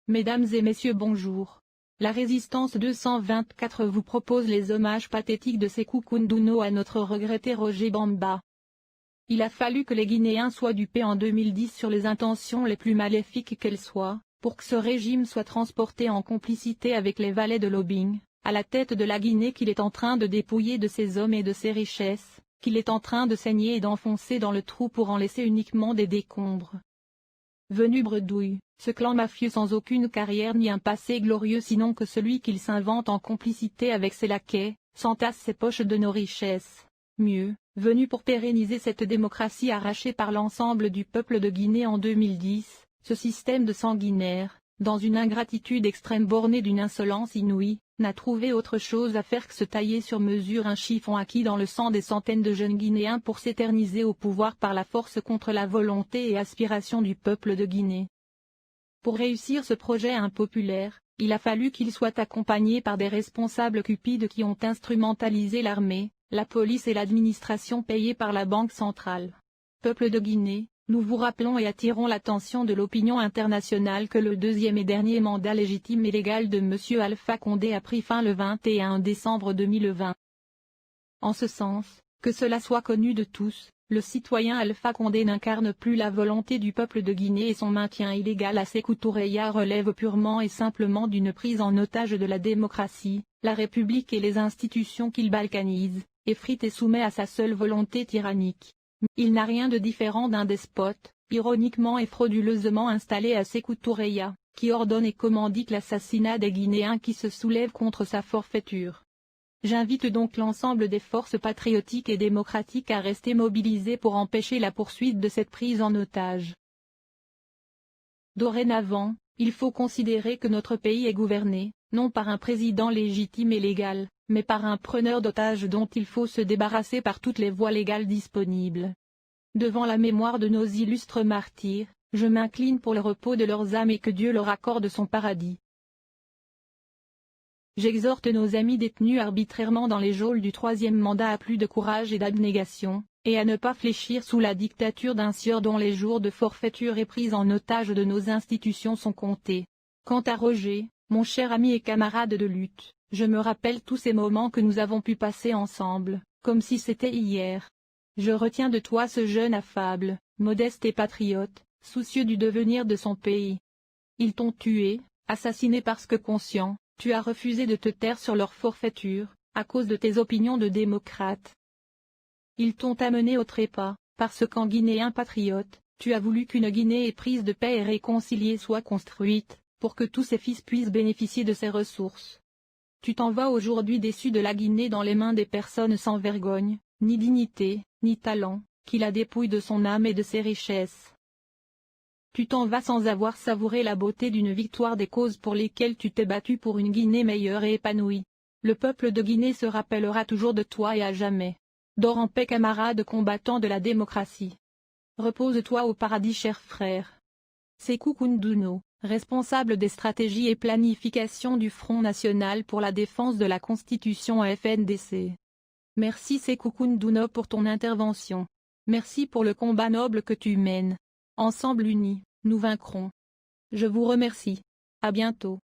Mesdames et messieurs, bonjour. La Résistance 224 vous propose les hommages pathétiques de Sékou Koundono à notre regretté Roger Bamba. Il a fallu que les Guinéens soient dupés en 2010 sur les intentions les plus maléfiques qu'elles soient, pour que ce régime soit transporté en complicité avec les valets de Lobing, à la tête de la Guinée qu'il est en train de dépouiller de ses hommes et de ses richesses, qu'il est en train de saigner et d'enfoncer dans le trou pour en laisser uniquement des décombres. Venu bredouille, ce clan mafieux sans aucune carrière ni un passé glorieux sinon que celui qu'il s'invente en complicité avec ses laquais, s'entasse ses poches de nos richesses. Mieux, venu pour pérenniser cette démocratie arrachée par l'ensemble du peuple de Guinée en 2010, ce système de sanguinaires, dans une ingratitude extrême bornée d'une insolence inouïe, n'a trouvé autre chose à faire que se tailler sur mesure un chiffon acquis dans le sang des centaines de jeunes Guinéens pour s'éterniser au pouvoir par la force contre la volonté et aspiration du peuple de Guinée. Pour réussir ce projet impopulaire, il a fallu qu'il soit accompagné par des responsables cupides qui ont instrumentalisé l'armée, la police et l'administration payée par la Banque centrale. Peuple de Guinée, nous vous rappelons et attirons l'attention de l'opinion internationale que le deuxième et dernier mandat légitime et légal de M. Alpha Condé a pris fin le 21 décembre 2020. En ce sens, que cela soit connu de tous, le citoyen Alpha Condé n'incarne plus la volonté du peuple de Guinée et son maintien illégal à Sékou Touré relève purement et simplement d'une prise en otage de la démocratie, la République et les institutions qu'il balkanise, effrite et soumet à sa seule volonté tyrannique. Il n'a rien de différent d'un despote, ironiquement et frauduleusement installé à Sékou Touré, qui ordonne et commandite l'assassinat des Guinéens qui se soulèvent contre sa forfaiture. J'invite donc l'ensemble des forces patriotiques et démocratiques à rester mobilisées pour empêcher la poursuite de cette prise en otage. Dorénavant, il faut considérer que notre pays est gouverné, non par un président légitime et légal, mais par un preneur d'otages dont il faut se débarrasser par toutes les voies légales disponibles. Devant la mémoire de nos illustres martyrs, je m'incline pour le repos de leurs âmes et que Dieu leur accorde son paradis. J'exhorte nos amis détenus arbitrairement dans les geôles du troisième mandat à plus de courage et d'abnégation, et à ne pas fléchir sous la dictature d'un sieur dont les jours de forfaiture et prise en otage de nos institutions sont comptés. Quant à Roger, mon cher ami et camarade de lutte, je me rappelle tous ces moments que nous avons pu passer ensemble, comme si c'était hier. Je retiens de toi ce jeune affable, modeste et patriote, soucieux du devenir de son pays. Ils t'ont tué, assassiné parce que conscient, tu as refusé de te taire sur leur forfaiture, à cause de tes opinions de démocrate. Ils t'ont amené au trépas, parce qu'en Guinéen patriote, tu as voulu qu'une Guinée éprise de paix et réconciliée soit construite, pour que tous ses fils puissent bénéficier de ses ressources. Tu t'en vas aujourd'hui déçu de la Guinée dans les mains des personnes sans vergogne, ni dignité, ni talent, qui la dépouillent de son âme et de ses richesses. Tu t'en vas sans avoir savouré la beauté d'une victoire des causes pour lesquelles tu t'es battu pour une Guinée meilleure et épanouie. Le peuple de Guinée se rappellera toujours de toi et à jamais. Dors en paix camarade combattant de la démocratie. Repose-toi au paradis cher frère. Sékou Koundono, responsable des stratégies et planification du Front National pour la défense de la Constitution FNDC. Merci Sékou Koundono pour ton intervention. Merci pour le combat noble que tu mènes. Ensemble unis, nous vaincrons. Je vous remercie. À bientôt.